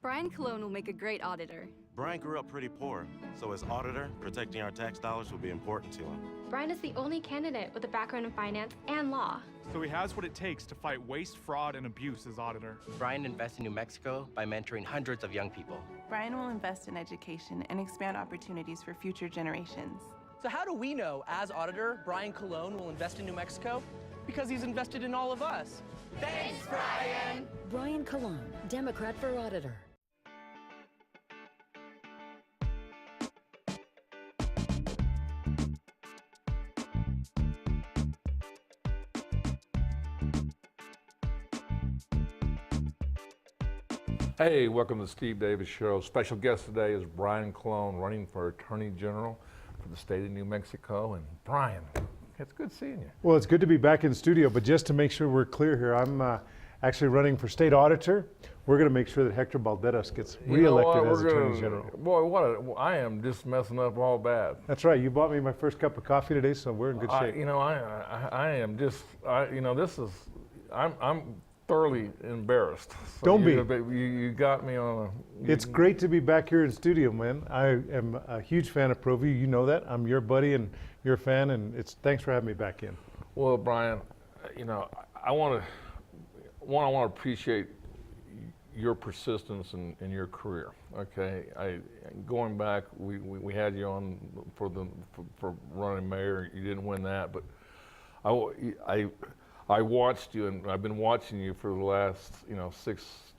Brian Colón will make a great auditor. Brian grew up pretty poor, so as auditor, protecting our tax dollars will be important to him. Brian is the only candidate with a background in finance and law. So he has what it takes to fight waste, fraud, and abuse as auditor. Brian invests in New Mexico by mentoring hundreds of young people. Brian will invest in education and expand opportunities for future generations. So how do we know, as auditor, Brian Colón will invest in New Mexico? Because he's invested in all of us. Thanks, Brian! Brian Colón, Democrat for Auditor. Hey, welcome to the Steve Davis Show. Special guest today is Brian Colón, running for Attorney General for the state of New Mexico. And Brian, it's good seeing you. Well, it's good to be back in studio, but just to make sure we're clear here, I'm actually running for state auditor. We're going to make sure that Hector Balderas gets reelected as Attorney General. Boy, I am just messing up all bad. That's right. You bought me my first cup of coffee today, so we're in good shape. I am just, this is, I'm thoroughly embarrassed. So Don't be. You got me on a... It's great to be back here in studio, man. I am a huge fan of Proview. You know that. I'm your buddy and your fan, and thanks for having me back in. Well, Brian, I want to appreciate your persistence in your career. Okay, going back, we had you on for running mayor. You didn't win that, but I watched you, and I've been watching you for the last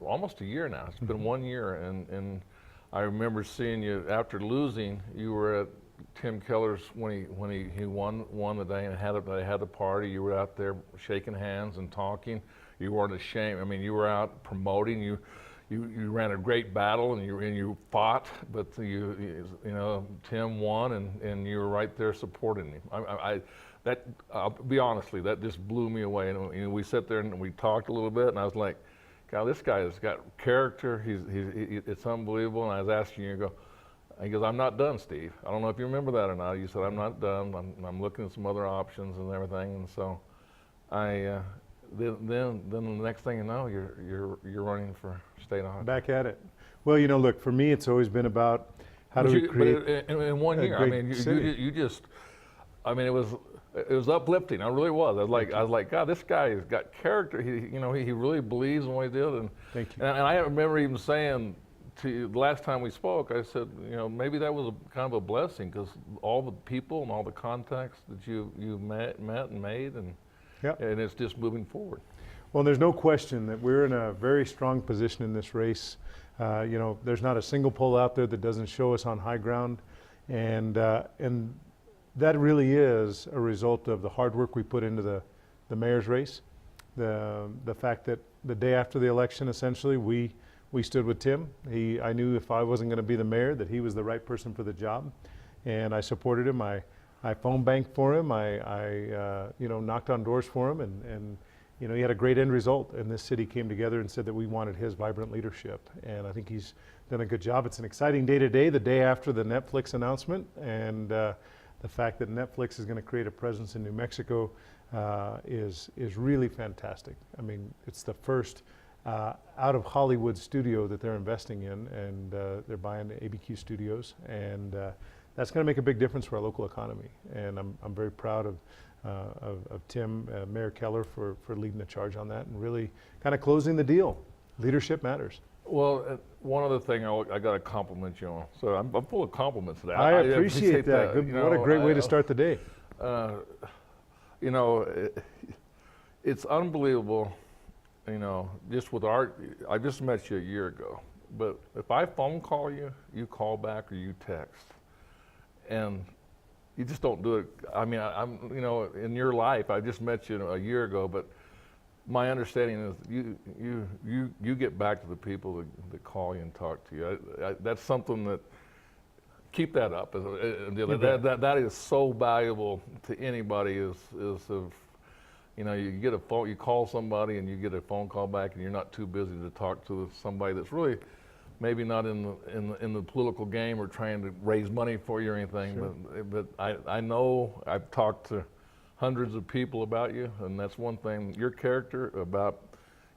almost a year now. It's been 1 year, and I remember seeing you after losing. You were at Tim Keller's when he won the day, and they had the party. You were out there shaking hands and talking. You weren't ashamed. I mean, you were out promoting. You ran a great battle, and you fought, but Tim won, and you were right there supporting him. I'll be honestly, that just blew me away. And we sat there and we talked a little bit, and I was like, God, this guy has got character. It's unbelievable. And I was asking you, he goes, I'm not done, Steve. I don't know if you remember that or not. You said, I'm not done. I'm looking at some other options and everything. And so then the next thing you know, you're running for state auditor. Back at it. Well, look, for me, it's always been about how do we create in 1 year. I mean, you just, it was uplifting. I really was. I was like, God, this guy has got character. He really believes in what he did. And thank you. And I remember even saying to you the last time we spoke, I said, maybe that was kind of a blessing, because all the people and all the contacts that you met and made, and it's just moving forward. Well, there's no question that we're in a very strong position in this race. There's not a single poll out there that doesn't show us on high ground, and that really is a result of the hard work we put into the mayor's race. The fact that the day after the election, essentially, we stood with Tim. I knew if I wasn't going to be the mayor, that he was the right person for the job, and I supported him. I phone banked for him. I knocked on doors for him, and he had a great end result. And this city came together and said that we wanted his vibrant leadership, and I think he's done a good job. It's an exciting day today, the day after the Netflix announcement, and the fact that Netflix is going to create a presence in New Mexico is really fantastic. I mean, it's the first out of Hollywood studio that they're investing in, and they're buying ABQ Studios, and that's going to make a big difference for our local economy. And I'm very proud of Tim, Mayor Keller, for leading the charge on that and really kind of closing the deal. Leadership matters. Well, one other thing I got to compliment you on. So I'm full of compliments today. I appreciate that. Good, what a great way to start the day. It's unbelievable. Just with I just met you a year ago, but if I phone call you, you call back or you text, and you just don't do it. I mean, I'm in your life, I just met you a year ago, but my understanding is you get back to the people that call you and talk to you. That's something that, keep that up. That is so valuable to anybody. You get a phone, you call somebody and you get a phone call back, and you're not too busy to talk to somebody that's really maybe not in the political game or trying to raise money for you or anything. Sure. But I know I've talked to hundreds of people about you, and that's one thing. Your character about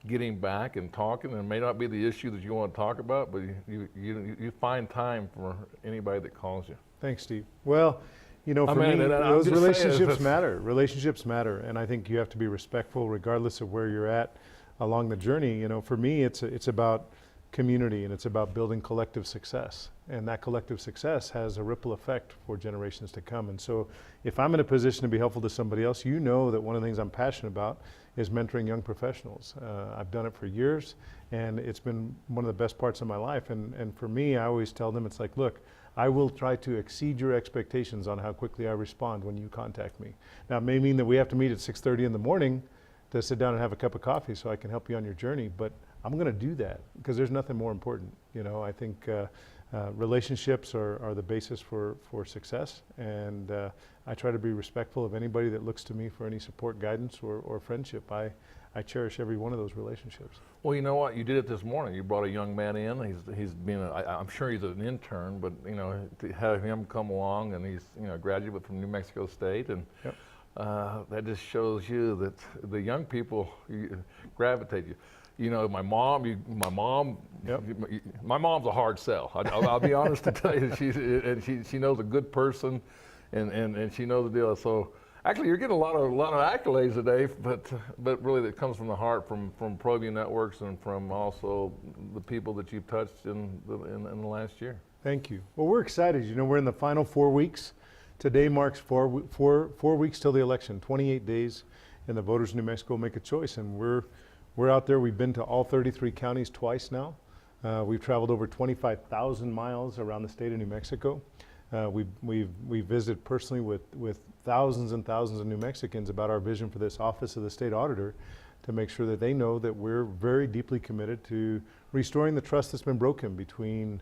getting back and talking. And it may not be the issue that you want to talk about, but you find time for anybody that calls you. Thanks, Steve. Well, you know, for me, those relationships matter. Relationships matter, and I think you have to be respectful regardless of where you're at along the journey. You know, for me, it's about community, and it's about building collective success. And that collective success has a ripple effect for generations to come. And so if I'm in a position to be helpful to somebody else, you know that one of the things I'm passionate about is mentoring young professionals. I've done it for years, and it's been one of the best parts of my life. And for me, I always tell them, it's like, look, I will try to exceed your expectations on how quickly I respond when you contact me. Now, it may mean that we have to meet at 6:30 in the morning to sit down and have a cup of coffee so I can help you on your journey, but I'm going to do that because there's nothing more important. You know, I think relationships are the basis for success, and I try to be respectful of anybody that looks to me for any support, guidance, or friendship. I cherish every one of those relationships. Well, you know what? You did it this morning. You brought a young man in. He's been I'm sure he's an intern, but you know, to have him come along, and he's, you know, a graduate from New Mexico State, and yep. That just shows you that the young people gravitate you. You know, my mom's a hard sell. I'll be honest to tell you, she knows a good person, and she knows the deal. So actually, you're getting a lot of accolades today, but really that comes from the heart, from Proview Networks, and from also the people that you've touched in the last year. Thank you. Well, we're excited. You know, we're in the final 4 weeks. Today marks four weeks till the election. 28 days, and the voters in New Mexico will make a choice, and we're out there. We've been to all 33 counties twice now. We've traveled over 25,000 miles around the state of New Mexico. We visited personally with thousands and thousands of New Mexicans about our vision for this office of the state auditor, to make sure that they know that we're very deeply committed to restoring the trust that's been broken between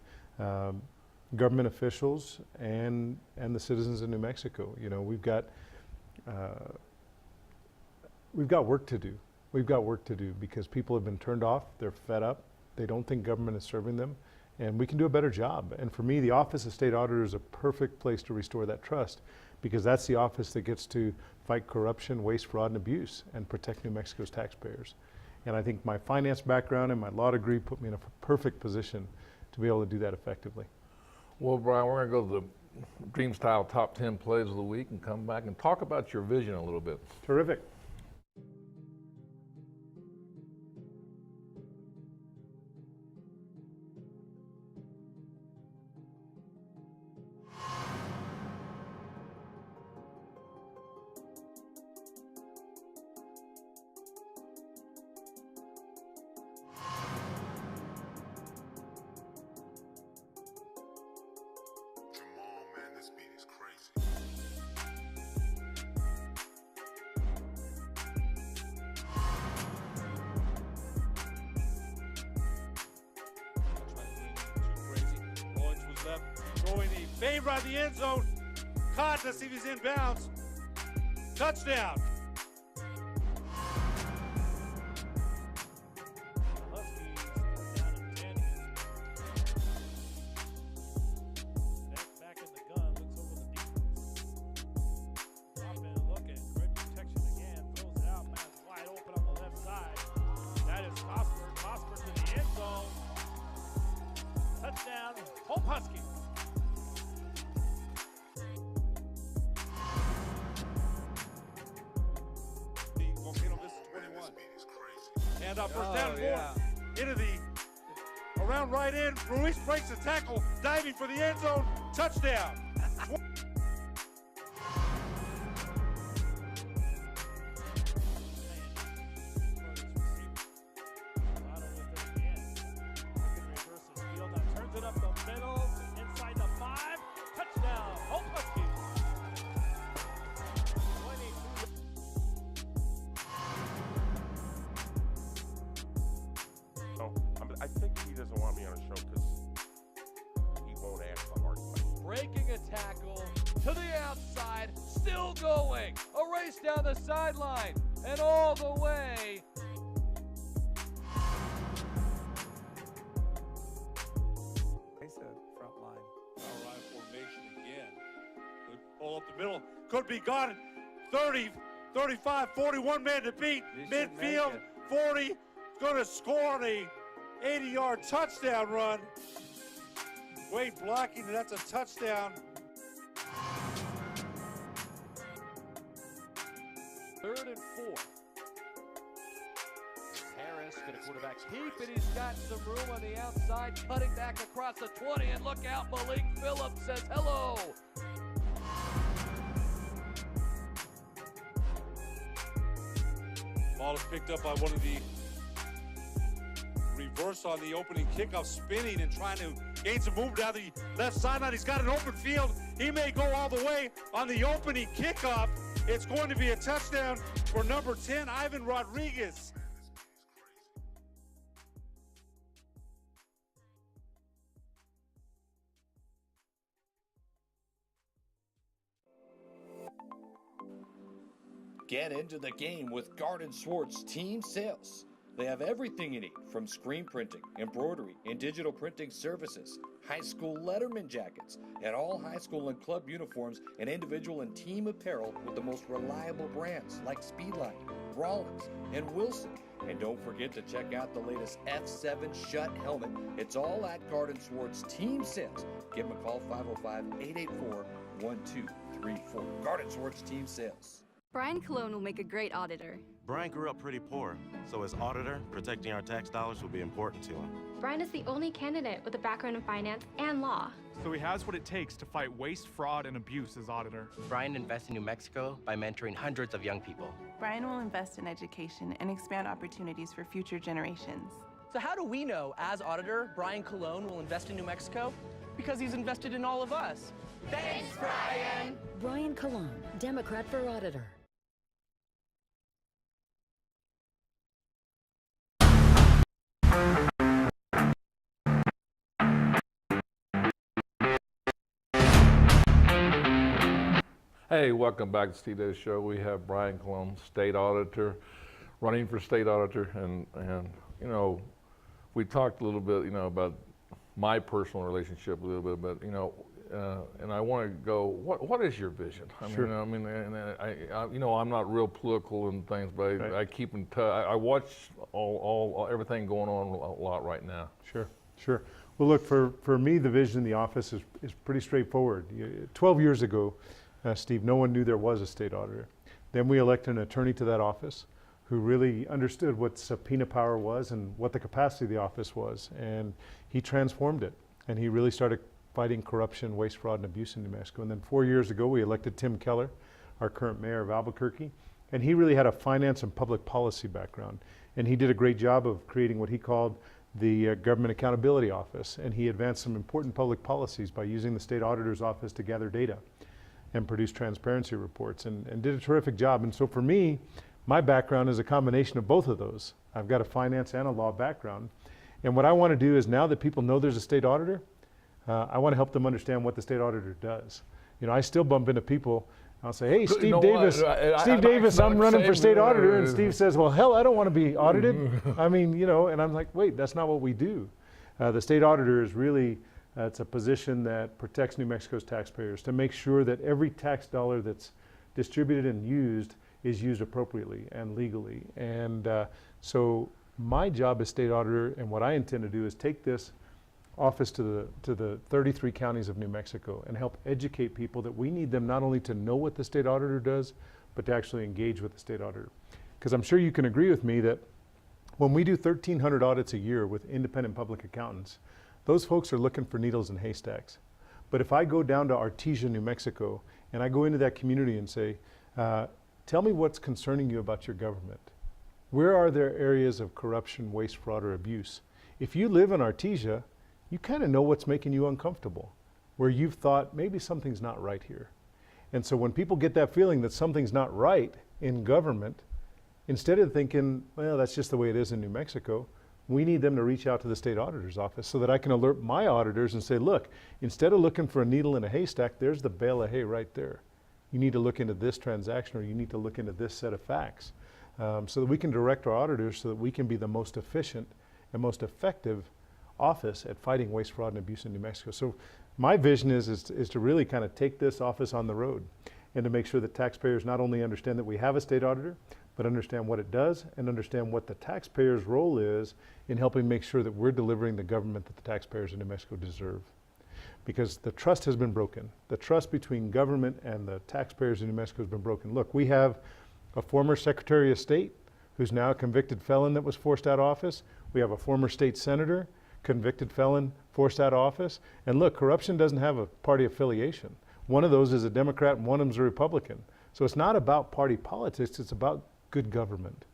government officials and the citizens of New Mexico. You know, we've got work to do. We've got work to do because people have been turned off. They're fed up. They don't think government is serving them, and we can do a better job. And for me, the Office of State Auditor is a perfect place to restore that trust, because that's the office that gets to fight corruption, waste, fraud, and abuse, and protect New Mexico's taxpayers. And I think my finance background and my law degree put me in a perfect position to be able to do that effectively. Well, Brian, we're going to go to the Dream Style Top 10 Plays of the Week and come back and talk about your vision a little bit. Terrific. Throwing the fade right the end zone. Caught. Let's see if he's in bounds. Touchdown. Huskies down in 10. Back in the gun. Looks over the defense. Drop in, looking. Great protection again. Throws it out. Man's wide open on the left side. That is Cosper. Cosper to the end zone. Touchdown. Home Huskies. And first down and 4 into the around right end. Ruiz breaks the tackle, diving for the end zone. Touchdown. Turns it up the middle, inside the 5. Touchdown. Home Huskies. I think he doesn't want me on a show because he won't ask the hard question. Breaking a tackle to the outside, still going. A race down the sideline and all the way. Nice front line. All right, formation again. Good pull up the middle. Could be gone. 30, 35, 41 man to beat. Midfield, 40. going to score on a 80-yard touchdown run. Wade blocking, and that's a touchdown. Third and 4. Harris going to quarterback keep, and he's got some room on the outside, cutting back across the 20, and look out, Malik Phillips says hello. Ball is picked up by one of the reverse on the opening kickoff, spinning and trying to gain some movement down the left sideline. He's got an open field. He may go all the way on the opening kickoff. It's going to be a touchdown for number 10, Ivan Rodriguez. Get into the game with Garden Swartz Team Sales. They have everything you need, from screen printing, embroidery, and digital printing services, high school letterman jackets, and all high school and club uniforms, and individual and team apparel with the most reliable brands like Speedline, Rollins, and Wilson. And don't forget to check out the latest F7 Shut helmet. It's all at Garden Swartz Team Sales. Give them a call, 505-884-1234. Garden Swartz Team Sales. Brian Colón will make a great auditor. Brian grew up pretty poor, so as auditor, protecting our tax dollars will be important to him. Brian is the only candidate with a background in finance and law. So he has what it takes to fight waste, fraud, and abuse as auditor. Brian invests in New Mexico by mentoring hundreds of young people. Brian will invest in education and expand opportunities for future generations. So how do we know, as auditor, Brian Colón will invest in New Mexico? Because he's invested in all of us. Thanks, Brian! Brian Colón, Democrat for Auditor. Hey, welcome back to Steve Davis Show. We have Brian Colón, State Auditor, running for State Auditor, and you know, we talked a little bit, you know, about my personal relationship a little bit, but you know, and I want to go. What is your vision? Sure. I mean, and I you know, I'm not real political and things, but Right. I keep in touch. I watch all everything going on a lot right now. Sure, sure. Well, look, for me, the vision in the office is pretty straightforward. 12 years ago, Steve, no one knew there was a state auditor. Then we elected an attorney to that office who really understood what subpoena power was and what the capacity of the office was. And he transformed it. And he really started fighting corruption, waste, fraud, and abuse in New Mexico. And then 4 years ago, we elected Tim Keller, our current mayor of Albuquerque. And he really had a finance and public policy background. And he did a great job of creating what he called the Government Accountability Office. And he advanced some important public policies by using the state auditor's office to gather data and produce transparency reports, and did a terrific job. And so for me, my background is a combination of both of those. I've got a finance and a law background. And what I want to do is, now that people know there's a state auditor, I want to help them understand what the state auditor does. You know, I still bump into people, I'll say, hey, Steve Davis, I'm running for state auditor. And Steve says, well, hell, I don't want to be audited. I mean, you know, and I'm like, wait, that's not what we do. The state auditor is really, it's a position that protects New Mexico's taxpayers to make sure that every tax dollar that's distributed and used is used appropriately and legally. And so my job as state auditor, and what I intend to do, is take this office to the 33 counties of New Mexico and help educate people that we need them not only to know what the state auditor does, but to actually engage with the state auditor. Because I'm sure you can agree with me that when we do 1,300 audits a year with independent public accountants, those folks are looking for needles in haystacks. But if I go down to Artesia, New Mexico, and I go into that community and say, tell me what's concerning you about your government. Where are there areas of corruption, waste, fraud, or abuse? If you live in Artesia, you kind of know what's making you uncomfortable, where you've thought maybe something's not right here. And so when people get that feeling that something's not right in government, instead of thinking, well, that's just the way it is in New Mexico, we need them to reach out to the state auditor's office so that I can alert my auditors and say, look, instead of looking for a needle in a haystack, there's the bale of hay right there. You need to look into this transaction, or you need to look into this set of facts, so that we can direct our auditors so that we can be the most efficient and most effective office at fighting waste, fraud, and abuse in New Mexico. So my vision is to really kind of take this office on the road and to make sure that taxpayers not only understand that we have a state auditor, but understand what it does and understand what the taxpayer's role is in helping make sure that we're delivering the government that the taxpayers in New Mexico deserve. Because the trust has been broken. The trust between government and the taxpayers in New Mexico has been broken. Look, we have a former Secretary of State who's now a convicted felon that was forced out of office. We have a former state senator, convicted felon, forced out of office. And look, corruption doesn't have a party affiliation. One of those is a Democrat and one of them is a Republican. So it's not about party politics, it's about good government.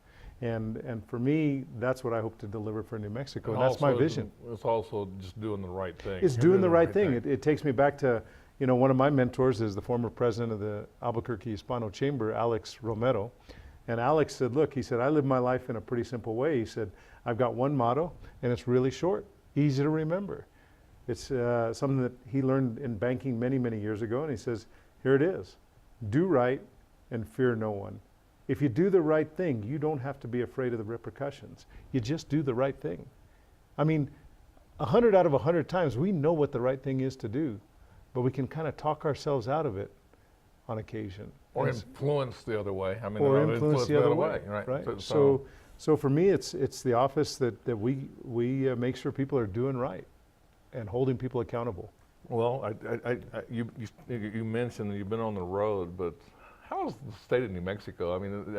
And for me, that's what I hope to deliver for New Mexico, and that's my vision. It's also just doing the right thing. It's doing the right thing. It takes me back to, you know, one of my mentors is the former president of the Albuquerque Hispano Chamber, Alex Romero. And Alex said, look, he said, I live my life in a pretty simple way. He said, I've got one motto, and it's really short, easy to remember. It's something that he learned in banking many, many years ago, and he says, here it is, do right and fear no one. If you do the right thing, you don't have to be afraid of the repercussions. You just do the right thing. I mean, 100 out of 100 times, we know what the right thing is to do, but we can kind of talk ourselves out of it on occasion. Or influence the other way. I mean, or influence the other way, right? So for me, it's the office that we make sure people are doing right and holding people accountable. Well, you mentioned that you've been on the road, but how's the state of New Mexico? I mean,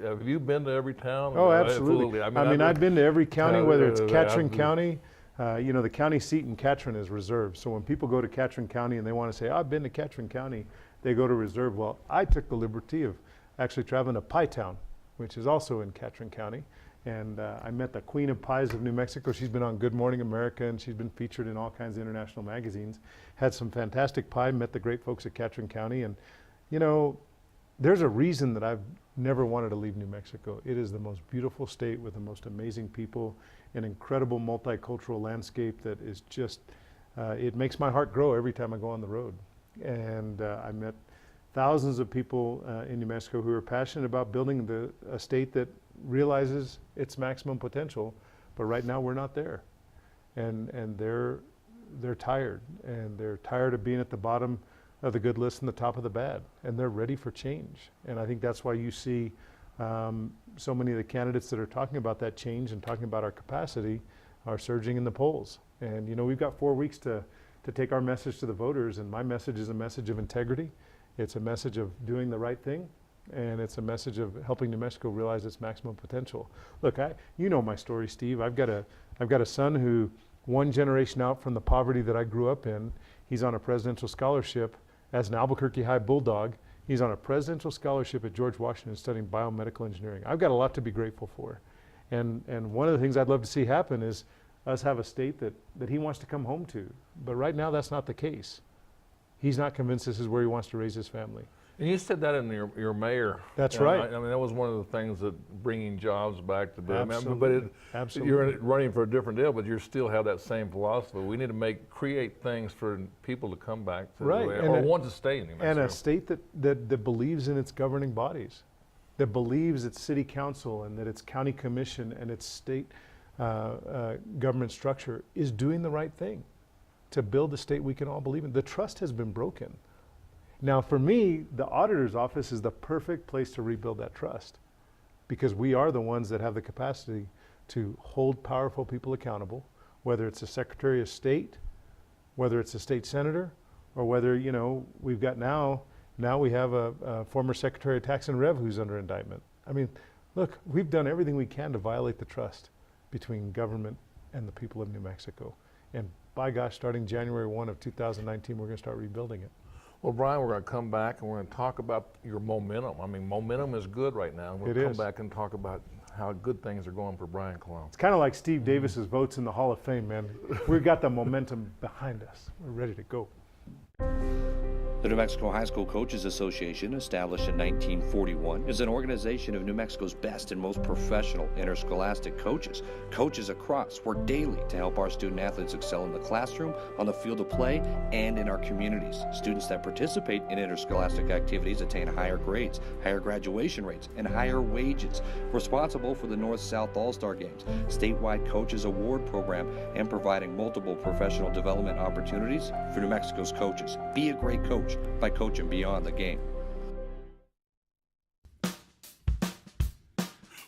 have you been to every town? Oh, absolutely. I mean, I've been to every county, whether it's Catron County. You know, the county seat in Catron is Reserve. So when people go to Catron County and they want to say, I've been to Catron County, they go to Reserve. Well, I took the liberty of actually traveling to Pie Town, which is also in Catron County. And I met the Queen of Pies of New Mexico. She's been on Good Morning America, and she's been featured in all kinds of international magazines. Had some fantastic pie, met the great folks at Catron County. And you know, there's a reason that I've never wanted to leave New Mexico. It is the most beautiful state with the most amazing people, an incredible multicultural landscape that is just, it makes my heart grow every time I go on the road. And I met thousands of people in New Mexico who are passionate about building a state that realizes its maximum potential, but right now we're not there. And they're tired, and they're tired of being at the bottom of the good list and the top of the bad, and they're ready for change. And I think that's why you see so many of the candidates that are talking about that change and talking about our capacity are surging in the polls. And you know, we've got 4 weeks to take our message to the voters, and my message is a message of integrity. It's a message of doing the right thing, and it's a message of helping New Mexico realize its maximum potential. Look, you know my story, Steve. I've got a son who, one generation out from the poverty that I grew up in, he's on a presidential scholarship as an Albuquerque High Bulldog. He's on a presidential scholarship at George Washington studying biomedical engineering. I've got a lot to be grateful for. And one of the things I'd love to see happen is us have a state that he wants to come home to. But right now, that's not the case. He's not convinced this is where he wants to raise his family. And you said that in your mayor. That's right. I mean, that was one of the things that bringing jobs back to the. Absolutely. Absolutely. You're running for a different deal, but you still have that same philosophy. We need to create things for people to come back to, or want to stay in New Mexico. And a state that believes in its governing bodies, that believes its city council and that its county commission and its state government structure is doing the right thing to build the state we can all believe in. The trust has been broken. Now, for me, the auditor's office is the perfect place to rebuild that trust, because we are the ones that have the capacity to hold powerful people accountable, whether it's a Secretary of State, whether it's a state senator, or whether, you know, we've got now we have a former Secretary of Tax and Rev who's under indictment. I mean, look, we've done everything we can to violate the trust between government and the people of New Mexico. And by gosh, starting January 1 of 2019, we're going to start rebuilding it. Well, Brian, we're going to come back and we're going to talk about your momentum. I mean, momentum is good right now. We'll come back and talk about how good things are going for Brian Colón. It's kind of like Steve Davis's votes in the Hall of Fame, man. We've got the momentum behind us. We're ready to go. The New Mexico High School Coaches Association, established in 1941, is an organization of New Mexico's best and most professional interscholastic coaches. Coaches across work daily to help our student athletes excel in the classroom, on the field of play, and in our communities. Students that participate in interscholastic activities attain higher grades, higher graduation rates, and higher wages. Responsible for the North-South All-Star Games, statewide Coaches Award Program, and providing multiple professional development opportunities for New Mexico's coaches. Be a great coach by coaching beyond the game.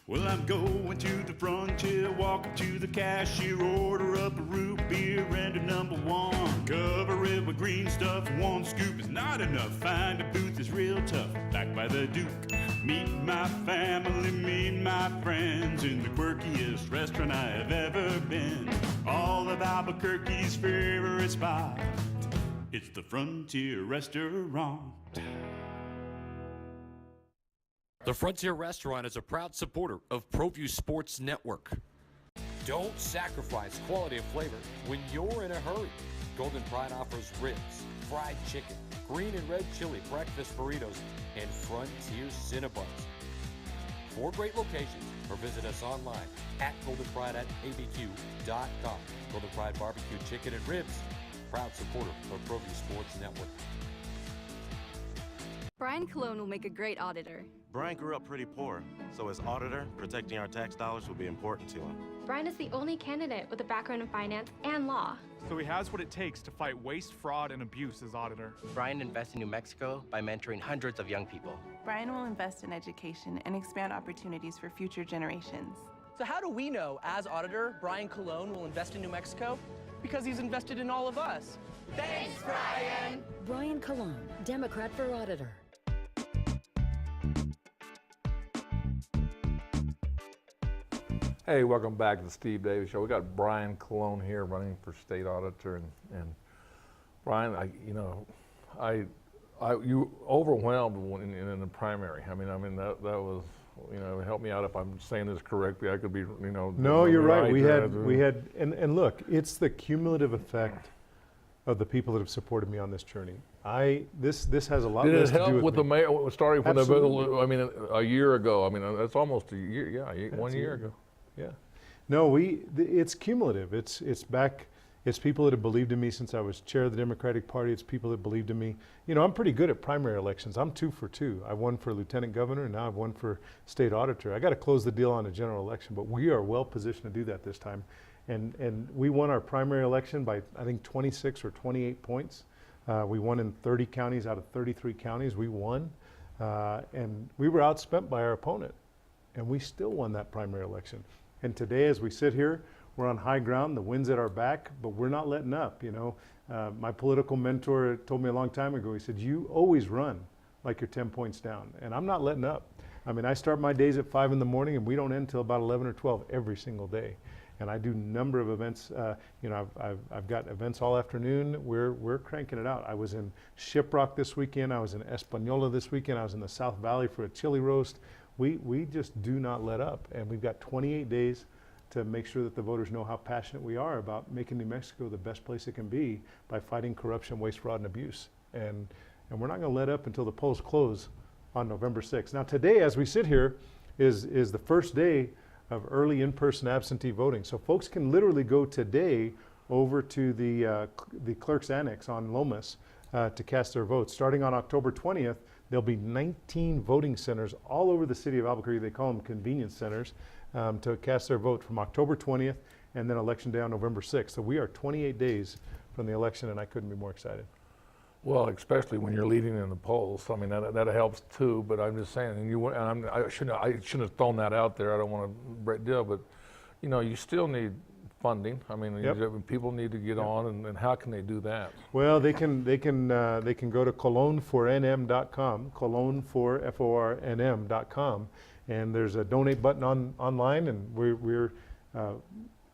Well, I'm going to the frontier, walk up to the cashier, order up a root beer and a number one. Cover it with green stuff, one scoop is not enough. Find a booth is real tough, back by the Duke. Meet my family, meet my friends in the quirkiest restaurant I have ever been. All of Albuquerque's favorite spot, it's the Frontier Restaurant. The Frontier Restaurant is a proud supporter of Proview Sports Network. Don't sacrifice quality and flavor when you're in a hurry. Golden Pride offers ribs, fried chicken, green and red chili breakfast burritos, and Frontier Cinnabons. 4 great locations, or visit us online at goldenpride@abq.com. Golden Pride Barbecue Chicken and Ribs, proud supporter of Proview Sports Network. Brian Colón will make a great auditor. Brian grew up pretty poor, so as auditor, protecting our tax dollars will be important to him. Brian is the only candidate with a background in finance and law. So he has what it takes to fight waste, fraud, and abuse as auditor. Brian invests in New Mexico by mentoring hundreds of young people. Brian will invest in education and expand opportunities for future generations. So how do we know, as auditor, Brian Colón will invest in New Mexico? Because he's invested in all of us. Thanks, Brian! Brian Colón, Democrat for auditor. Hey, welcome back to the Steve Davis Show. We got Brian Colón here running for state auditor, and Brian, you overwhelmed in the primary. I mean that was, help me out if I'm saying this correctly. I could be, No, you're right. We had, and look, it's the cumulative effect of the people that have supported me on this journey. This has a lot less to do with me. Did it help with the mayor, starting from a year ago? I mean, that's almost a year. Yeah, 1 year ago. Yeah. No, it's cumulative. It's back. It's people that have believed in me since I was chair of the Democratic Party. It's people that believed in me. I'm pretty good at primary elections. I'm 2 for 2. I won for lieutenant governor, and now I've won for state auditor. I got to close the deal on a general election, but we are well positioned to do that this time. And we won our primary election by, I think, 26 or 28 points. We won in 30 counties out of 33 counties. We won, and we were outspent by our opponent, and we still won that primary election. And today, as we sit here, we're on high ground. The wind's at our back, but we're not letting up. My political mentor told me a long time ago. He said, "You always run like you're 10 points down," and I'm not letting up. I mean, I start my days at 5 in the morning, and we don't end till about 11 or 12 every single day. And I do a number of events. I've got events all afternoon. We're cranking it out. I was in Shiprock this weekend. I was in Española this weekend. I was in the South Valley for a chili roast. We just do not let up, and we've got 28 days to make sure that the voters know how passionate we are about making New Mexico the best place it can be by fighting corruption, waste, fraud, and abuse. And we're not going to let up until the polls close on November 6th. Now today, as we sit here, is the first day of early in-person absentee voting. So folks can literally go today over to the clerk's annex on Lomas to cast their votes. Starting on October 20th, there'll be 19 voting centers all over the city of Albuquerque. They call them convenience centers to cast their vote from October 20th and then election day on November 6th. So we are 28 days from the election, and I couldn't be more excited. Well, especially when you're leading in the polls. I mean, that helps too. But I'm just saying, I shouldn't have thrown that out there. I don't want to break deal, but you still need funding. I mean, people need to get on, and how can they do that? Well, they can go to colonfornm.com, colonfornm.com, and there's a donate button online, and we're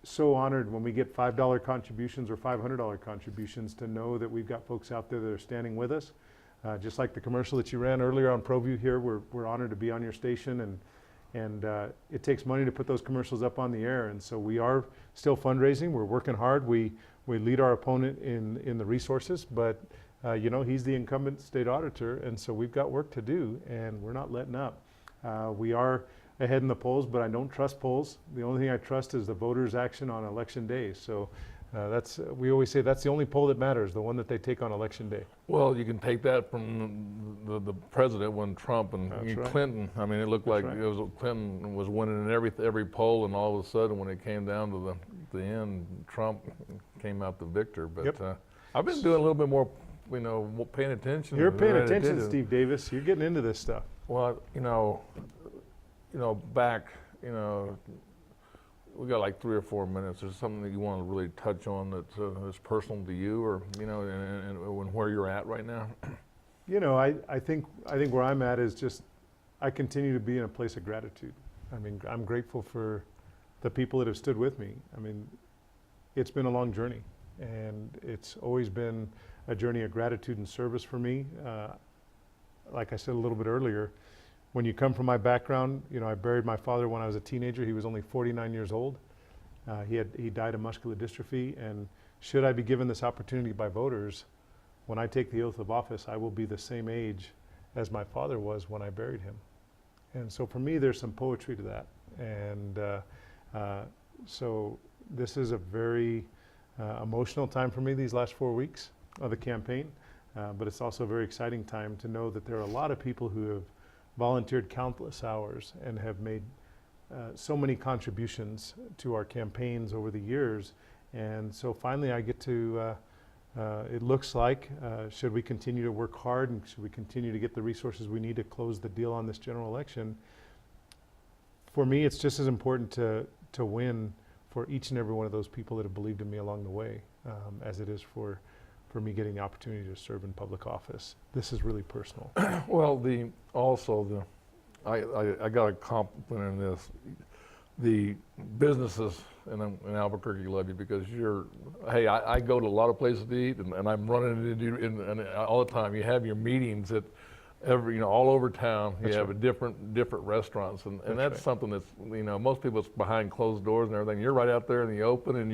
so honored when we get $5 contributions or $500 contributions to know that we've got folks out there that are standing with us. Just like the commercial that you ran earlier on Proview here, we're honored to be on your station, and it takes money to put those commercials up on the air, and so we are still fundraising. We're working hard. We lead our opponent in the resources, but he's the incumbent state auditor, and so we've got work to do, and we're not letting up. We are ahead in the polls, but I don't trust polls. The only thing I trust is the voters' action on election day. So we always say that's the only poll that matters, the one that they take on election day. Well, you can take that from the president when Trump and Clinton. I mean, it looked like Clinton was winning in every poll, and all of a sudden, when it came down to the end, Trump came out the victor. But I've been doing a little bit more, paying attention. You're paying attention, Steve Davis. You're getting into this stuff. Well, back you know, we got like 3 or 4 minutes. Is there something that you want to really touch on that's personal to you, or you know, and where you're at right now? You know, I think where I'm at is just I continue to be in a place of gratitude. I mean, I'm grateful for the people that have stood with me. I mean, it's been a long journey, and it's always been a journey of gratitude and service for me. Like I said a little bit earlier, when you come from my background, you know, I buried my father when I was a teenager. He was only 49 years old. He died of muscular dystrophy, and should I be given this opportunity by voters, when I take the oath of office, I will be the same age as my father was when I buried him. And so for me, there's some poetry to that. And so this is a very emotional time for me these last 4 weeks of the campaign. But it's also a very exciting time to know that there are a lot of people who have volunteered countless hours and have made so many contributions to our campaigns over the years. And so finally I get to, it looks like, should we continue to work hard and should we continue to get the resources we need to close the deal on this general election, for me it's just as important to win for each and every one of those people that have believed in me along the way as it is for me getting the opportunity to serve in public office. This is really personal. Well, I got a compliment in this. The businesses in Albuquerque love you because hey, I go to a lot of places to eat, and I'm running into all the time. You have your meetings at all over town. You have a different restaurants, and that's something that's, you know, most people it's behind closed doors and everything. You're right out there in the open, and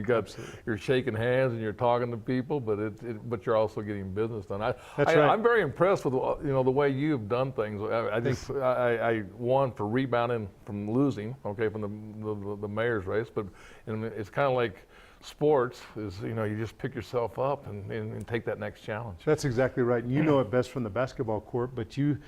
you're shaking hands and you're talking to people, but you're also getting business done. I'm very impressed with, you know, the way you've done things. I think I won for rebounding from losing, okay, from the mayor's race, but it's kind of like sports is, you know, you just pick yourself up and take that next challenge. That's exactly right. And you know it best from the basketball court, but you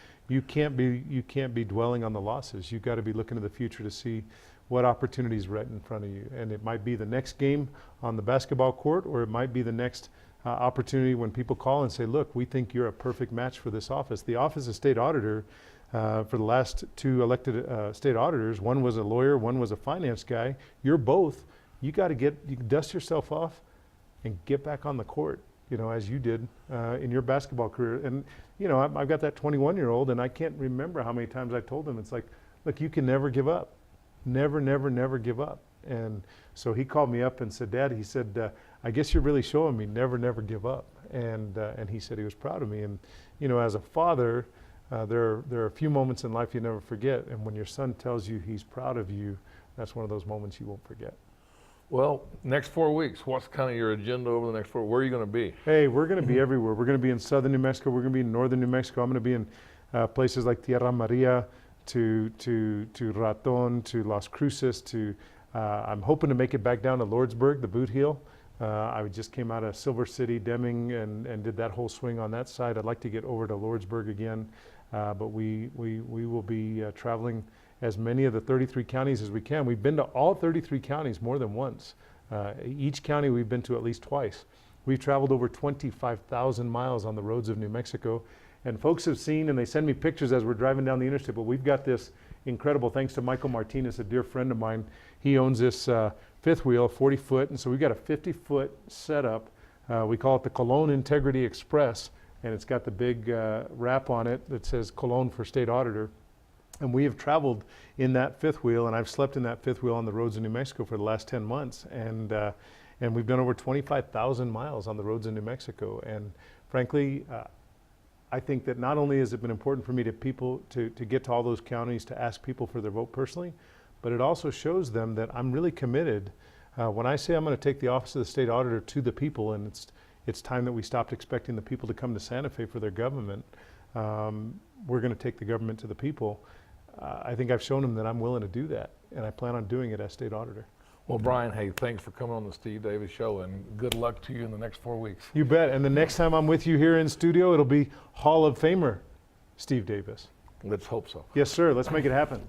can't be dwelling on the losses. You've got to be looking to the future to see what opportunities are right in front of you. And it might be the next game on the basketball court, or it might be the next opportunity when people call and say, look, we think you're a perfect match for this office. The office of state auditor, for the last 2 elected state auditors, one was a lawyer, one was a finance guy. You're both. You got to dust yourself off and get back on the court, you know, as you did in your basketball career. And, you know, I've got that 21-year-old, and I can't remember how many times I told him, it's like, look, you can never give up. Never, never, never give up. And so he called me up and said, Dad, he said, I guess you're really showing me never, never give up. And he said he was proud of me. And, you know, as a father, there are a few moments in life you never forget. And when your son tells you he's proud of you, that's one of those moments you won't forget. Well, next 4 weeks, what's kind of your agenda over the next 4? Where are you going to be? Hey, we're going to be everywhere. We're going to be in southern New Mexico. We're going to be in northern New Mexico. I'm going to be in places like Tierra Maria, to Raton, to Las Cruces, I'm hoping to make it back down to Lordsburg, the boot heel. I just came out of Silver City, Deming, and did that whole swing on that side. I'd like to get over to Lordsburg again, but we will be traveling as many of the 33 counties as we can. We've been to all 33 counties more than once. Each county we've been to at least twice. We've traveled over 25,000 miles on the roads of New Mexico. And folks have seen, and they send me pictures as we're driving down the interstate, but we've got this incredible, thanks to Michael Martinez, a dear friend of mine. He owns this fifth wheel, 40 foot, and so we've got a 50-foot setup. We call it the Colón Integrity Express, and it's got the big wrap on it that says Colón for State Auditor. And we have traveled in that fifth wheel, and I've slept in that fifth wheel on the roads in New Mexico for the last 10 months. And we've done over 25,000 miles on the roads in New Mexico. And frankly, I think that not only has it been important for me to get to all those counties to ask people for their vote personally, but it also shows them that I'm really committed. When I say I'm going to take the office of the state auditor to the people, and it's time that we stopped expecting the people to come to Santa Fe for their government, we're going to take the government to the people. I think I've shown them that I'm willing to do that, and I plan on doing it as state auditor. Well, Brian, hey, thanks for coming on the Steve Davis Show, and good luck to you in the next 4 weeks. You bet. And the next time I'm with you here in studio, it'll be Hall of Famer Steve Davis. Let's hope so. Yes, sir. Let's make it happen.